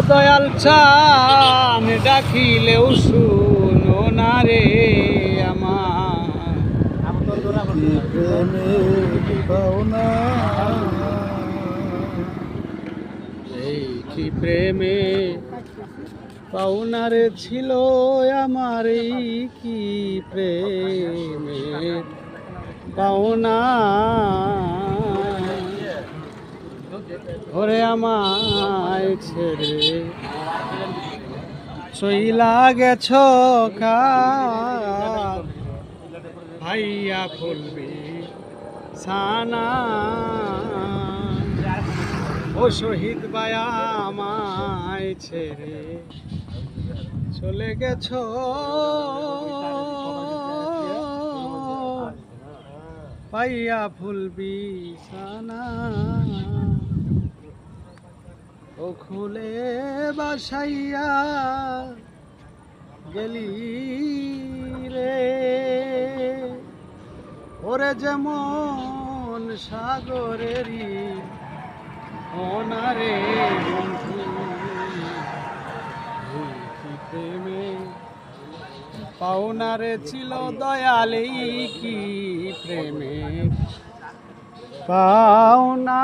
দয়াল চান ডাকিলেও শুনো না রে আমার এই কি প্রেমে পাওনারে ছিল আমার, এই কি প্রেমে পাওনা ওরে আমায় ছেড়ে চইলা গেছ কার ভাইয়া ফুলবি সানা ও শহীদ বায়া আমায় ছেড়ে চলে গেছ পাইয়া ফুলবি সানা ও খুলে বাসাইয়া গেলি রে ওরে যেমন সাগরেরই অনারে বন্ধু কি প্রেমে পাওনারে ছিল দয়ালেই কি প্রেমে পাওনা।